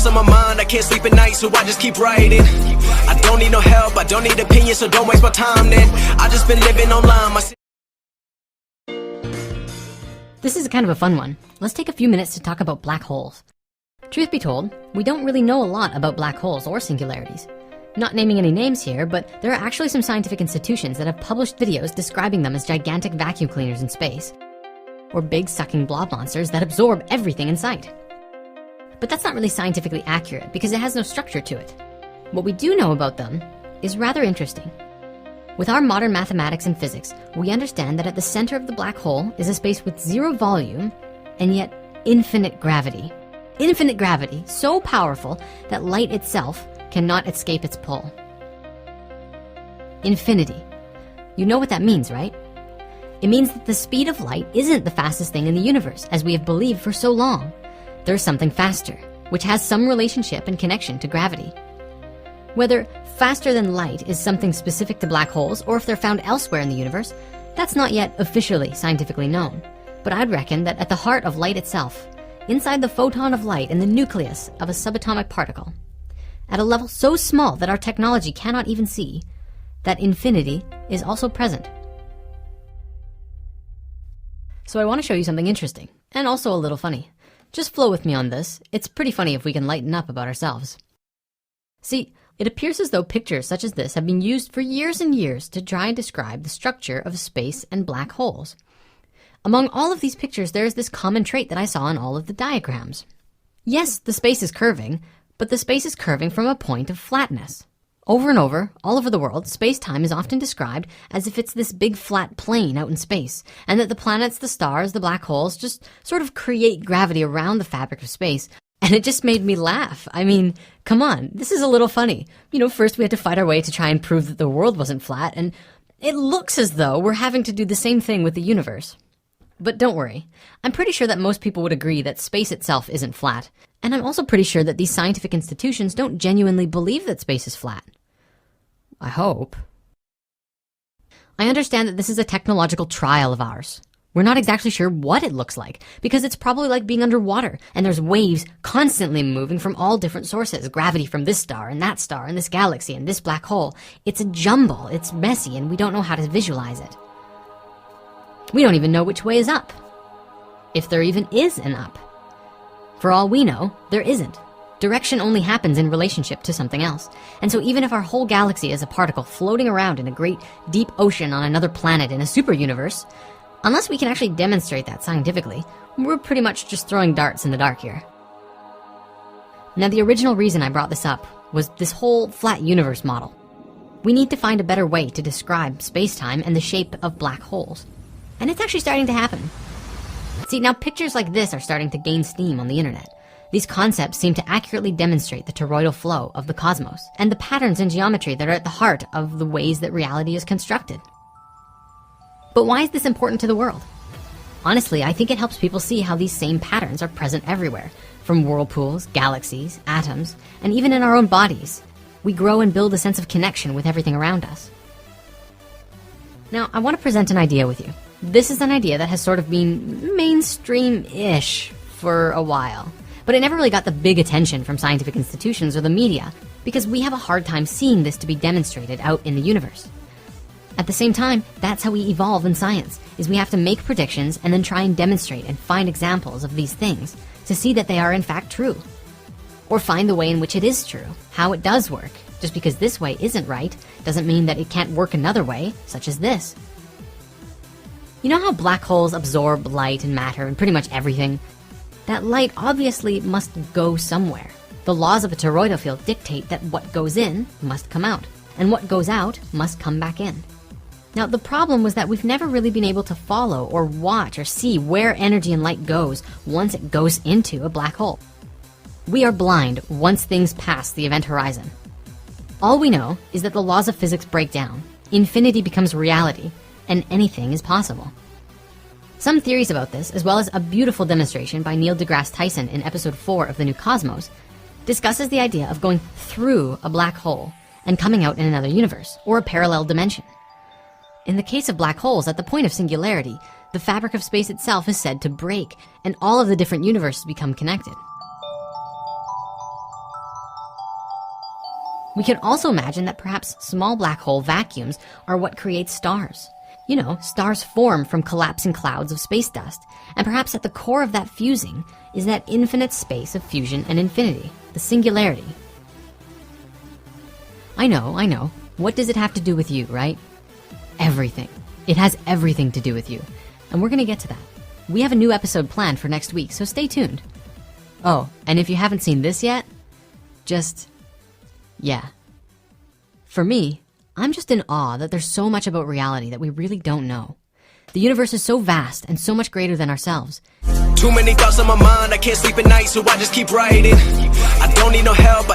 thoughts on my mind, I can't sleep at night, so I just keep writing. I don't need no help, I don't need opinions, so don't waste my time then. I just been living online. This is kind of a fun one. Let's take a few minutes to talk about black holes. Truth be told, we don't really know a lot about black holes or singularities. Not naming any names here, but there are actually some scientific institutions that have published videos describing them as gigantic vacuum cleaners in space, or big sucking blob monsters that absorb everything in sight. But that's not really scientifically accurate because it has no structure to it. What we do know about them is rather interesting. With our modern mathematics and physics, we understand that at the center of the black hole is a space with zero volume and yet infinite gravity. Infinite gravity, so powerful that light itself cannot escape its pull. Infinity. You know what that means, right? It means that the speed of light isn't the fastest thing in the universe, as we have believed for so long. There's something faster, which has some relationship and connection to gravity. Whether faster than light is something specific to black holes, or if they're found elsewhere in the universe, that's not yet officially scientifically known. But I'd reckon that at the heart of light itself, inside the photon of light in the nucleus of a subatomic particle, at a level so small that our technology cannot even see, that infinity is also present. So I want to show you something interesting, and also a little funny. Just flow with me on this. It's pretty funny if we can lighten up about ourselves. See, it appears as though pictures such as this have been used for years and years to try and describe the structure of space and black holes. Among all of these pictures, there is this common trait that I saw in all of the diagrams. Yes, the space is curving, but the space is curving from a point of flatness. Over and over, all over the world, space-time is often described as if it's this big flat plane out in space, and that the planets, the stars, the black holes just sort of create gravity around the fabric of space. And it just made me laugh. I mean, come on, this is a little funny. You know, first we had to fight our way to try and prove that the world wasn't flat, and it looks as though we're having to do the same thing with the universe. But don't worry, I'm pretty sure that most people would agree that space itself isn't flat. And I'm also pretty sure that these scientific institutions don't genuinely believe that space is flat. I hope. I understand that this is a technological trial of ours. We're not exactly sure what it looks like, because it's probably like being underwater, and there's waves constantly moving from all different sources, gravity from this star and this galaxy and this black hole. It's a jumble, it's messy, and we don't know how to visualize it. We don't even know which way is up, if there even is an up. For all we know, there isn't. Direction only happens in relationship to something else. And so even if our whole galaxy is a particle floating around in a great deep ocean on another planet in a super universe, unless we can actually demonstrate that scientifically, we're pretty much just throwing darts in the dark here. Now, the original reason I brought this up was this whole flat universe model. We need to find a better way to describe space-time and the shape of black holes. And it's actually starting to happen. See, now pictures like this are starting to gain steam on the internet. These concepts seem to accurately demonstrate the toroidal flow of the cosmos and the patterns in geometry that are at the heart of the ways that reality is constructed. But why is this important to the world? Honestly, I think it helps people see how these same patterns are present everywhere, from whirlpools, galaxies, atoms, and even in our own bodies. We grow and build a sense of connection with everything around us. Now, I want to present an idea with you. This is an idea that has sort of been mainstream-ish for a while, but it never really got the big attention from scientific institutions or the media because we have a hard time seeing this to be demonstrated out in the universe. At the same time, that's how we evolve in science, is we have to make predictions and then try and demonstrate and find examples of these things to see that they are in fact true. Or find the way in which it is true, how it does work. Just because this way isn't right doesn't mean that it can't work another way, such as this. You know how black holes absorb light and matter and pretty much everything? That light obviously must go somewhere. The laws of a toroidal field dictate that what goes in must come out, and what goes out must come back in. Now, the problem was that we've never really been able to follow or watch or see where energy and light goes once it goes into a black hole. We are blind once things pass the event horizon. All we know is that the laws of physics break down, infinity becomes reality, and anything is possible. Some theories about this, as well as a beautiful demonstration by Neil deGrasse Tyson in episode 4 of The New Cosmos, discusses the idea of going through a black hole and coming out in another universe, or a parallel dimension. In the case of black holes, at the point of singularity, the fabric of space itself is said to break, and all of the different universes become connected. We can also imagine that perhaps small black hole vacuums are what creates stars. You know, stars form from collapsing clouds of space dust, and perhaps at the core of that fusing is that infinite space of fusion and infinity, the singularity. I know. What does it have to do with you, right? Everything. It has everything to do with you. And we're gonna get to that. We have a new episode planned for next week, so stay tuned. Oh, and if you haven't seen this yet, yeah. For me, I'm just in awe that there's so much about reality that we really don't know. The universe is so vast and so much greater than ourselves. Too many thoughts on my mind, I can't sleep at night, so I just keep writing. I don't need no help.